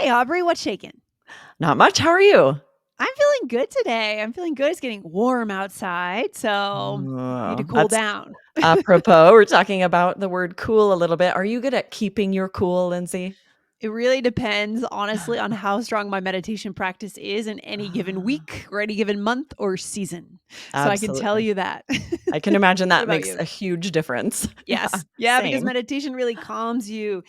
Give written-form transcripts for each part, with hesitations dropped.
Hey, Aubrey, what's shaking? Not much. How are you? I'm feeling good today. I'm feeling good. It's getting warm outside, so need to Oh, cool that's down. apropos. We're talking about the word cool a little bit. Are you good at keeping your cool, Lindsay? It really depends, honestly, on how strong my meditation practice is in any given Ah, week or any given month or season. So I can tell absolutely. you that. I can imagine What that about makes you? a huge difference. Yeah, Yes. Yeah, because same. meditation really calms you.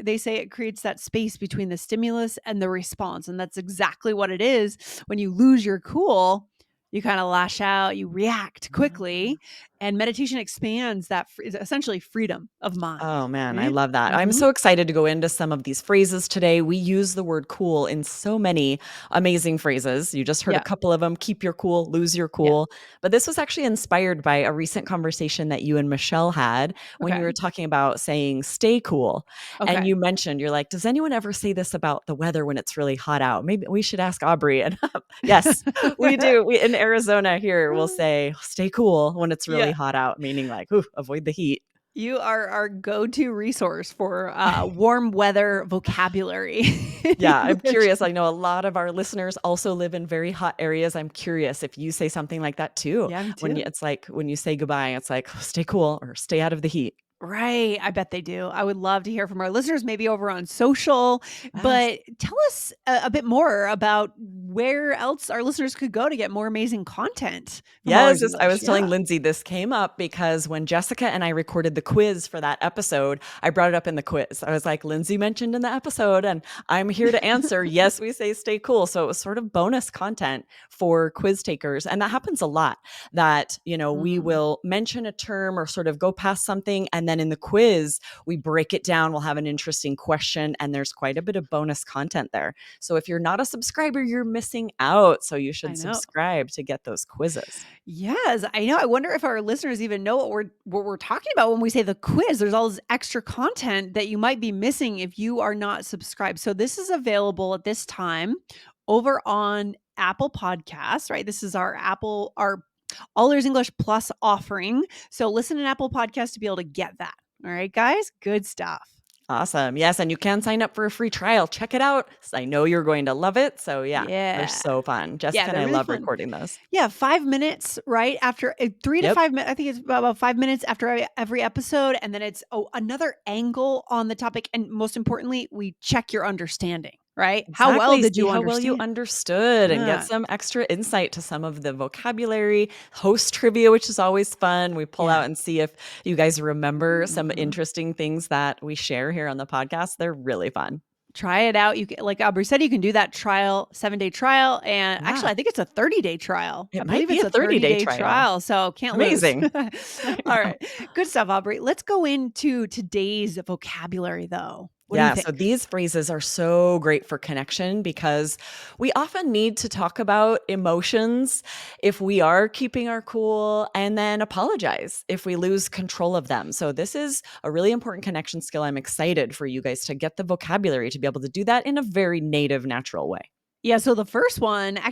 They say it creates that space between the stimulus and the response. And that's exactly what it is. When you lose your cool, you kind of lash out, you react quickly, and meditation expands that essentially freedom of mind, Oh man, I right? love that. I'm Hmm. so excited to go into some of these phrases today. We use the word cool in so many amazing phrases. You just heard a Yeah. couple of them: keep your cool, lose your Yeah. cool. But this was actually inspired by a recent conversation that you and Michelle had when you Okay. were talking about saying stay cool. And Okay. you mentioned, you're like, does anyone ever say this about the weather when it's really hot out? Maybe we should ask Aubrey. And yes, we do. We in Arizona here, we'll say stay cool when it's really Yeah. hot out, meaning like, ooh, avoid the heat. You are our go-to resource for warm weather vocabulary in Yeah, I'm English. curious. I know a lot of our listeners also live in very hot areas. I'm curious if you say something like that too. Yeah, me When too. it's like when you say goodbye, it's like stay cool or stay out of the heat. Right. I bet they do. I would love to hear from our listeners, maybe over on social. Yes. But tell us a bit more about where else our listeners could go to get more amazing content from Yes, Always yes, I English. was telling Yeah. Lindsay this came up because when Jessica and I recorded the quiz for that episode, I brought it up in the quiz. I was like, Lindsay mentioned in the episode, and I'm here to answer. Yes, we say stay cool. So it was sort of bonus content for quiz takers. And that happens a lot that, we Mm, will mention a term or sort of go past something. And then in the quiz, we break it down. We'll have an interesting question, and there's quite a bit of bonus content there. So if you're not a subscriber, you're missing out. So you I should know. subscribe to get those quizzes. Yes, I know. I wonder if our listeners even know what we're talking about when we say the quiz. There's all this extra content that you might be missing if you are not subscribed. So this is available at this time over on Apple Podcasts, right? This is our All Ears English Plus offering. So listen to Apple Podcasts to be able to get that. All right, guys, good stuff. Awesome. Yes, and you can sign up for a free trial. Check it out. I know you're going to love it. So yeah, they're Yeah. so fun. Yeah, Jessica and they're I really love fun. recording those. Yeah, 5 minutes, right? After 3 to Yep. 5 minutes, I think it's about 5 minutes after every episode, and then it's, another angle on the topic, and most importantly, we check your understanding, right? How well Exactly. did See you how well you understand? understood and get Yeah. some extra insight to some of the vocabulary, host trivia, which is always fun. We pull Yeah. out and see if you guys remember some Mhm. interesting things that we share here on the podcast. They're really fun. Try it out. You can, like Aubrey said, you can do that trial, 7-day trial, and actually, Yeah. I think it's a 30-day trial. I It might believe be it's a a 30-day 30-day trial. trial, so can't lose. Amazing. I All know. right. Good stuff, Aubrey. Let's go into today's vocabulary, though. What do you Yeah, so think? these phrases are so great for connection because we often need to talk about emotions if we are keeping our cool and then apologize if we lose control of them. So, this is a really important connection skill. I'm excited for you guys to get the vocabulary to be able to do that in a very native, natural way. Yeah, so the first one I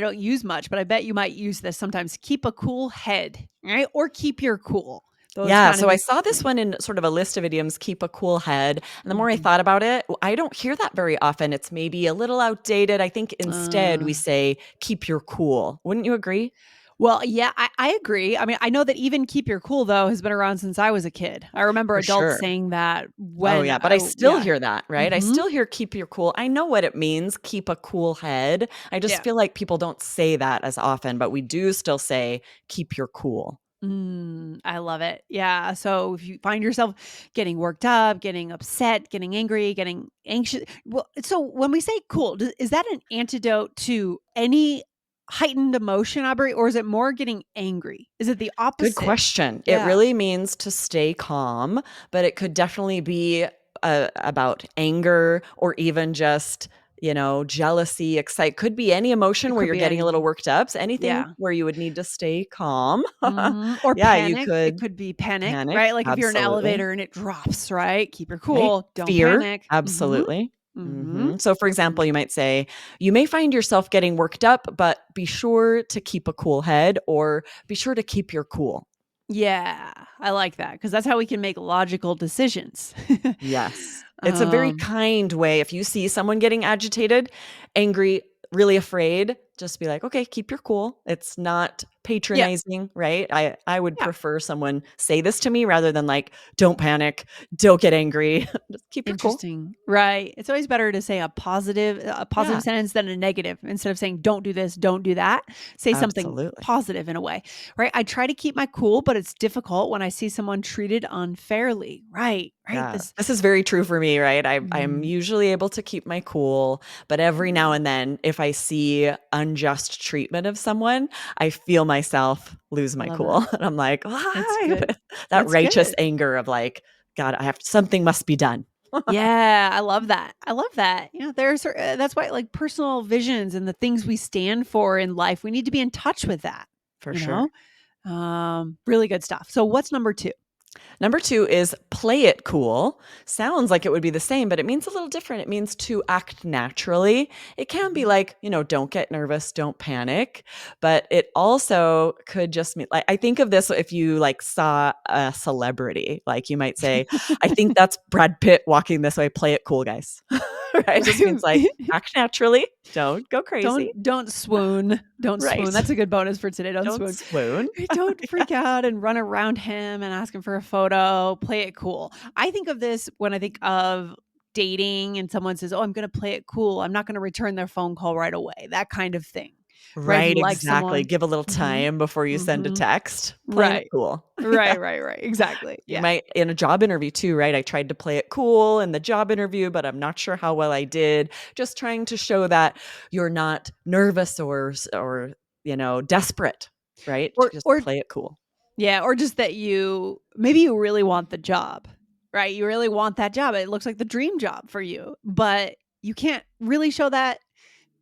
don't use much, but I bet you might use this sometimes. Keep a cool head, right? Or keep your cool. Those Yeah, kind of so I mean. saw this one in sort of a list of idioms, keep a cool head. And the more I Mhm. thought about it, I don't hear that very often. It's maybe a little outdated. I think instead we Uh, say keep your cool. Wouldn't you agree? well, yeah, I agree. I mean, I know that even keep your cool though has been around since I was a kid. I remember For adults sure. saying that Oh, when yeah, but I I still yeah. hear that, right? I Mhm. still hear keep your cool. I know what it means, keep a cool head. I just Yeah. feel like people don't say that as often, but we do still say keep your cool. I love it. Yeah. So if you find yourself getting worked up, getting upset, getting angry, getting anxious, well, so when we say cool, is that an antidote to any heightened emotion, Aubrey, or is it more getting angry? Is it the Good opposite? question. It Yeah. really means to stay calm, but it could definitely be about anger or even just, jealousy, excite. Could be any emotion It where could you're be getting a little anything. worked up. So anything Yeah. where you would need to stay calm. Or Yeah, you panic. It could could be panic, panic. right? Like if you're in an Absolutely. elevator and it drops, right? Keep your Right? cool. Don't Fear. panic. Absolutely. Hmm. So, for example, you might say, you may find yourself getting worked up, but be sure to keep a cool head or be sure to keep your cool. Yeah, I like that because that's how we can make logical decisions. Yes. It's a very um, kind way. If you see someone getting agitated, angry, really afraid, just be like, "Okay, keep your cool." It's not yeah, patronizing, right? I would yeah. prefer someone say this to me rather than like, "Don't panic, don't get angry. Just keep your cool." Interesting. Right. It's always better to say a positive Yeah, sentence than a negative. Instead of saying don't do this, don't do that, say something absolutely. positive in a way. Right? I try to keep my cool, but it's difficult when I see someone treated unfairly. Right. Right. Yeah, This this is very true for me, right? I'm mm, usually able to keep my cool, but every now and then, if I see unjust treatment of someone, I feel myself lose I my love that. cool, and I'm like, That's "Why?" good. That That's righteous good. anger of like, "God, I have something must be done." Yeah, I love that. I love that. That's why like personal visions and the things we stand for in life, we need to be in touch with that, For you sure. know? Really good stuff. So what's number 2? Number 2 is play it cool. Sounds like it would be the same, but it means a little different. It means to act naturally. It can be Mhm. like, don't get nervous, don't panic, but it also could just mean like I think of this if you like saw a celebrity, like you might say, "I think that's Brad Pitt walking this way, play it cool, guys." Right? It just means like act naturally, don't go crazy. Don't swoon. Don't swoon. Right. That's a good bonus for today. Don't Don't swoon. swoon. Don't Yeah. freak out and run around him and ask him for a photo. Play it cool. I think of this when I think of dating and someone says, "Oh, I'm going to play it cool. I'm not going to return their phone call right away." That kind of thing. Right? If you Right, like exactly. someone. Give a little Mhm. time before you send a Mhm. text. Playing it Right. cool. Yeah. Right. Exactly. You Yeah. might in a job interview too, right? I tried to play it cool in the job interview, but I'm not sure how well I did. Just trying to show that you're not nervous or, desperate, right? Just Or play it cool. yeah, or just that you really want the job, right? You really want that job. It looks like the dream job for you, but you can't really show that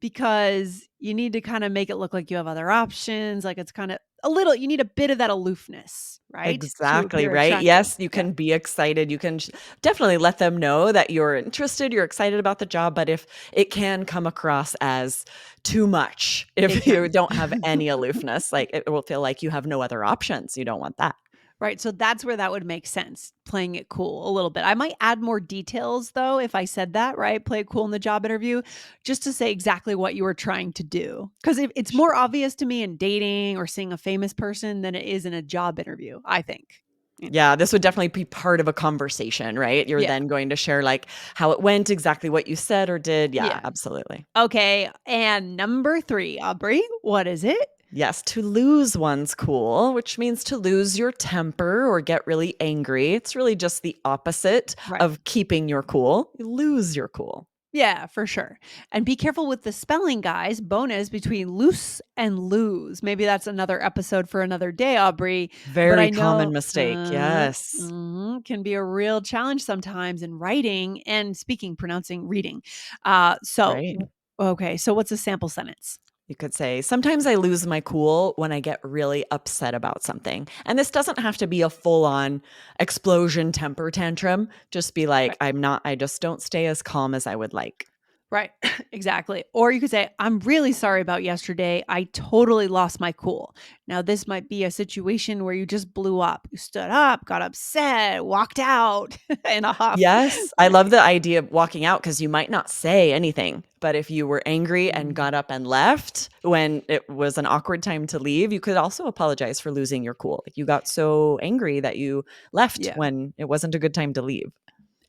because you need to kinda make it look like you have other options, like it's kinda you need a bit of that aloofness, right? To Exactly, appear right? attractive. Yes, you Yeah, can be excited. You can definitely let them know that you're interested, you're excited about the job, but if it can come across as too much, it if you can. don't have any aloofness, like it will feel like you have no other options. You don't want that. Right, so that's where that would make sense, playing it cool a little bit. I might add more details though if I said that, right? Play it cool in the job interview, just to say exactly what you were trying to do. Because it's more obvious to me in dating or seeing a famous person than it is in a job interview, I think. You know? Yeah, this would definitely be part of a conversation, right? You're Yeah, then going to share like how it went, exactly what you said or did. Yeah, yeah. absolutely. Okay, and number 3, Aubrey, what is it? Yes, to lose one's cool, which means to lose your temper or get really angry. It's really just the opposite Right. of keeping your cool. You lose your cool. Yeah, for sure. And be careful with the spelling, guys. Bonus between loose and lose. Maybe that's another episode for another day, Aubrey. But Very I common know mistake. Yes. can be a real challenge sometimes in writing and speaking, pronouncing, reading. Right. Okay. So what's a sample sentence? You could say, sometimes I lose my cool when I get really upset about something. And this doesn't have to be a full on explosion temper tantrum. Just be like, I just don't stay as calm as I would like. Right. Exactly. Or you could say, I'm really sorry about yesterday. I totally lost my cool. Now, this might be a situation where you just blew up. You stood up, got upset, walked out in a huff. Yes, I love the idea of walking out because you might not say anything, but if you were angry and Mm, got up and left when it was an awkward time to leave, you could also apologize for losing your cool. Like you got so angry that you left yeah. when it wasn't a good time to leave.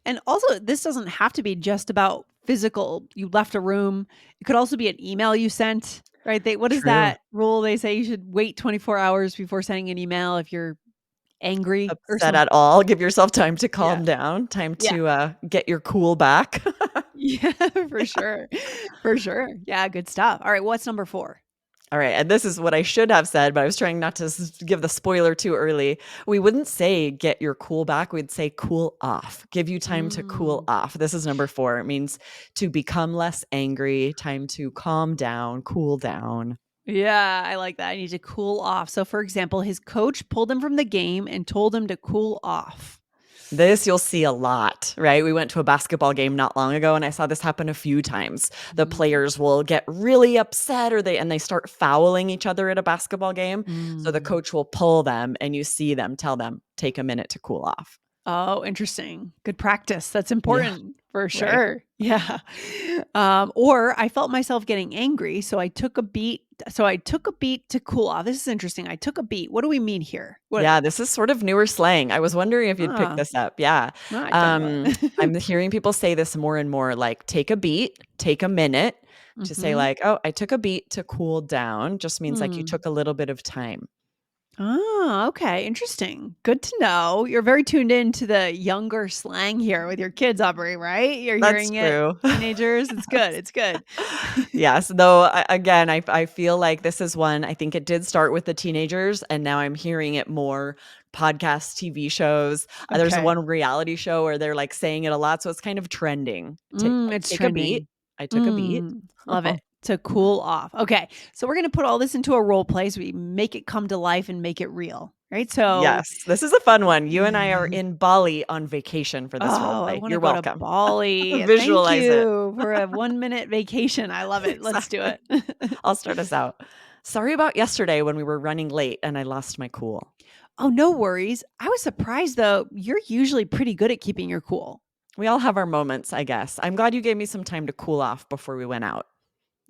And also, this doesn't have to be just about physical. You left a room. It could also be an email you sent, right? What is True. that rule? They say you should wait 24 hours before sending an email if you're angry or Upset something. at all, give yourself time to Yeah. calm down, time Yeah. to, get your cool back. Yeah, for sure. For sure. Yeah, good stuff. All right, what's number 4? All right, and this is what I should have said, but I was trying not to give the spoiler too early. We wouldn't say get your cool back. We'd say cool off. Give you time to cool Mm. off. This is number 4. It means to become less angry, time to calm down, cool down. Yeah, I like that. I need to cool off. So, for example, his coach pulled him from the game and told him to cool off. This you'll see a lot, right? We went to a basketball game not long ago and I saw this happen a few times. The Mhm. players will get really upset or they start fouling each other at a basketball game. So the Mm. coach will pull them and you see them tell them, "Take a minute to cool off." Oh, interesting. Good practice. That's Yeah, important for right. sure. Yeah. Or I felt myself getting angry, so I took a beat to cool off. This is interesting. I took a beat. What do we mean here? What Yeah, this is sort of newer slang. I was wondering if you'd pick ah, this up. Yeah. no, I don't know it. I'm hearing people say this more and more, like, take a beat, take a minute to say, Mhm. like, "Oh, I took a beat to cool down," just means like you Hmm. took a little bit of time. Oh, okay. Interesting. Good to know. You're very tuned in to the younger slang here with your kids, Aubrey, right? You're That's hearing it, true. teenagers. It's good. It's good. Yes, though, again, I feel like this is one I think it did start with the teenagers, and now I'm hearing it more podcasts, TV shows. There's Okay. one reality show where they're, like, saying it a lot, so it's kind of trending. It's Take a beat. trending. I took a beat. Love it. To cool off. Okay. So we're going to put all this into a role play so we make it come to life and make it real. Right. So, Yes, this is a fun one. You and I are in Bali on vacation for this role oh, I play. want to You're go to welcome. Bali. Thank Visualize it. you for a 1 minute vacation. I love it. Let's do Exactly. it. I'll start us out. Sorry about yesterday when we were running late and I lost my cool. Oh, no worries. I was surprised though. You're usually pretty good at keeping your cool. We all have our moments, I guess. I'm glad you gave me some time to cool off before we went out.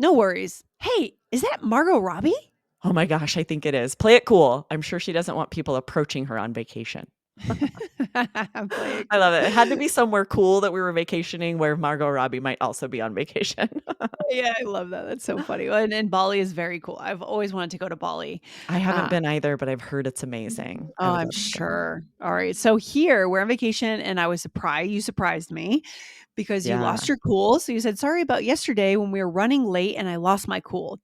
No worries. Hey, is that Margot Robbie? Oh my gosh, I think it is. Play it cool. I'm sure she doesn't want people approaching her on vacation. Play it I cool. love it. It had to be somewhere cool that we were vacationing where Margot Robbie might also be on vacation. Yeah, I love that. That's so funny. Well, and Bali is very cool. I've always wanted to go to Bali. I haven't Uh, been either, but I've heard it's amazing. I oh, would I'm love to go. sure. All right. So here we're on vacation and I was surprised. You surprised me because you Yeah. lost your cool. So you said, sorry about yesterday when we were running late and I lost my cool.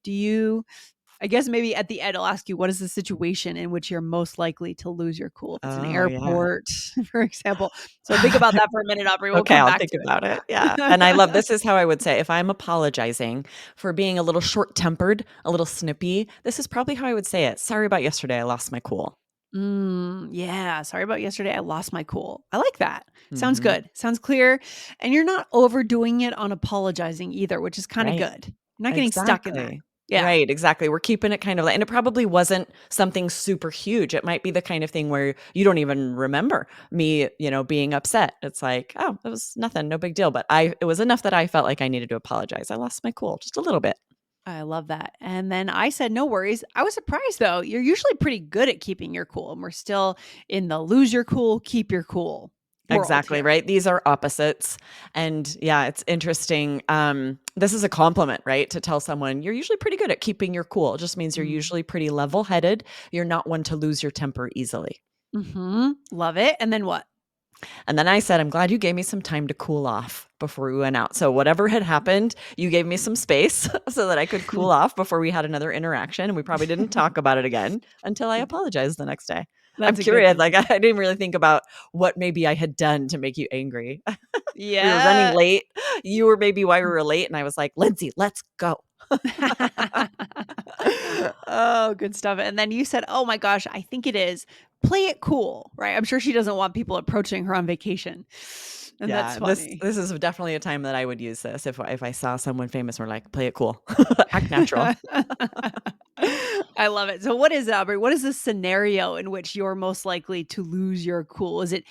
I guess maybe at the end, I'll ask you, what is the situation in which you're most likely to lose your cool? If it's an Oh, yeah. airport, for example. So think about that for a minute, Aubrey. We'll Okay, come I'll back think to about it, yeah, it. and I love this is how I would say if I'm apologizing for being a little short-tempered, a little snippy, this is probably how I would say it. "Sorry about yesterday, I lost my cool." Yeah. Sorry about yesterday. I lost my cool. I like that. Sounds Mhm. good. Sounds clear. And you're not overdoing it on apologizing either, which is kind of Right. good. You're not getting stuck in that. Exactly. Yeah. Right, exactly, we're keeping it kind of light and it probably wasn't something super huge, it might be the kind of thing where you don't even remember me, being upset. It's like, "Oh, it was nothing, no big deal," but it was enough that I felt like I needed to apologize. I lost my cool just a little bit. I love that. And then I said, no worries. I was surprised though. You're usually pretty good at keeping your cool. And we're still in the lose your cool, keep your cool world Exactly, here. right? These are opposites. And yeah, it's interesting. This is a compliment, right? To tell someone you're usually pretty good at keeping your cool. It just means you're Mm. usually pretty level headed. You're not one to lose your temper easily. Love it. And then what? And then I said, I'm glad you gave me some time to cool off before we went out. So, whatever had happened, you gave me some space so that I could cool off before we had another interaction. And we probably didn't talk about it again until I apologized the next day. I'm That's a good curious. Like, thing. I didn't really think about what maybe I had done to make you angry. We were running Yeah. late. You were maybe why we were late, and I was like, "Lindsay, let's go." Oh, good stuff. And then you said, "Oh my gosh, I think it is. Play it cool." Right? I'm sure she doesn't want people approaching her on vacation. And that's Yeah, this funny. this is definitely a time that I would use this if I saw someone famous, we're like, "Play it cool. Act natural." I love it. So what is it, Aubrey? What is the scenario in which you're most likely to lose your cool? Is it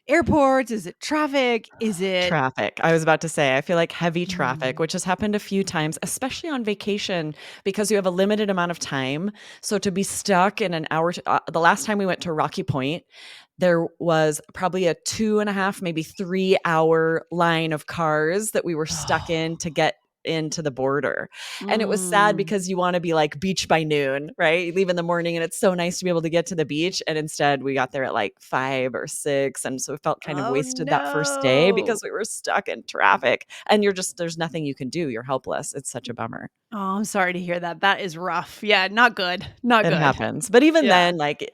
airports? Is it traffic? Is it Traffic. I was about to say, I feel like heavy traffic, Mm. which has happened a few times, especially on vacation because you have a limited amount of time. So to be stuck in an hour the last time we went to Rocky Point, there was probably a 2.5, maybe 3-hour line of cars that we were stuck in to get into the border. And it was sad Mm. because you wanna be like beach by noon, right? You leave in the morning and it's so nice to be able to get to the beach, and instead we got there at like 5 or 6, and so it felt kind of Oh, wasted that first day no. because we were stuck in traffic, and there's nothing you can do, you're helpless, it's such a bummer. Oh, I'm sorry to hear that. That is rough. Yeah, not good. Not It good. happens, but even Yeah. then, like,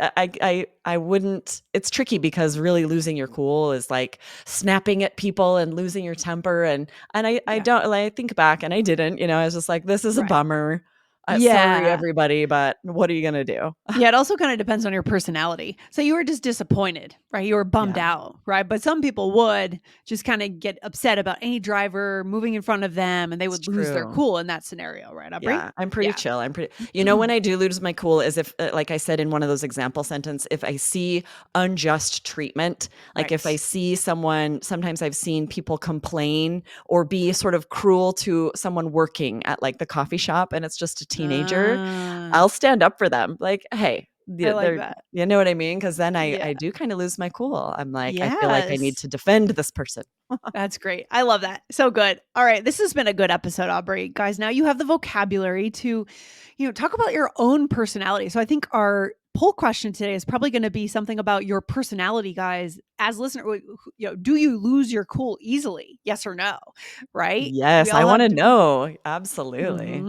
I wouldn't it's tricky because really losing your cool is like snapping at people and losing your temper, and I Yeah. don't like, I think back and I didn't, I was just like, "This is a Right. bummer. Sorry, Yeah. everybody, but what are you gonna do?" Yeah, it also kinda depends on your personality. So you were just disappointed Right, you were bummed Yeah, out, right? But some people would just kinda get upset about any driver moving in front of them, and they it's would lose their true. cool in that scenario, right, Aubrey? Yeah, I'm pretty Yeah. chill, when I do lose my cool is if, like I said in one of those example sentence, if I see unjust treatment, like if I Right. see someone sometimes I've seen people complain or be sort of cruel to someone working at, like, the coffee shop, and it's just a teenager, Ah, I'll stand up for them, like, "Hey," I like they're that. you know what I mean? Because then Yeah. I do kinda lose my cool. I'm like, I feel like I need Yes. to defend this person. That's great. I love that. So good. All right, this has been a good episode, Aubrey. Guys, now you have the vocabulary to, talk about your own personality. So I think our poll question today is probably going to be something about your personality, guys. As listener, do you lose your cool easily? Yes or no? Right? We Yes, I all have wanna different. know. Absolutely.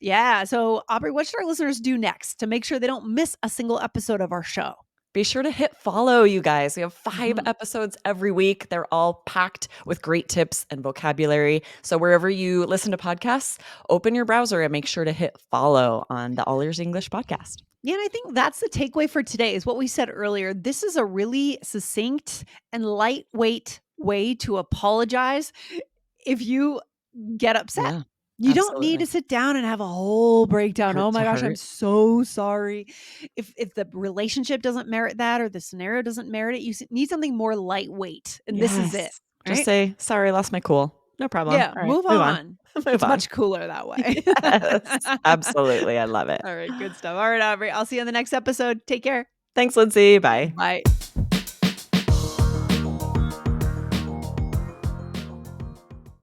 Yeah. So Aubrey, what should our listeners do next to make sure they don't miss a single episode of our show? Be sure to hit follow, you guys. We have 5 Mhm. episodes every week. They're all packed with great tips and vocabulary. So wherever you listen to podcasts, open your browser and make sure to hit follow on the All Ears English podcast. Yeah, and I think that's the takeaway for today is what we said earlier. This is a really succinct and lightweight way to apologize if you get upset. Yeah, You don't need to absolutely. sit down and have a whole breakdown. Heart Oh to my gosh, I'm heart. so sorry. If the relationship doesn't merit that or the scenario doesn't merit it, you need something more lightweight. And this is it, Yes. Just right? say, "Sorry, lost my cool." No problem. Yeah, All right, move move on. on. Move It's on. much cooler that way. Yes, absolutely. I love it. All right, good stuff. All right, Aubrey. I'll see you on the next episode. Take care. Thanks, Lindsay. Bye. Bye.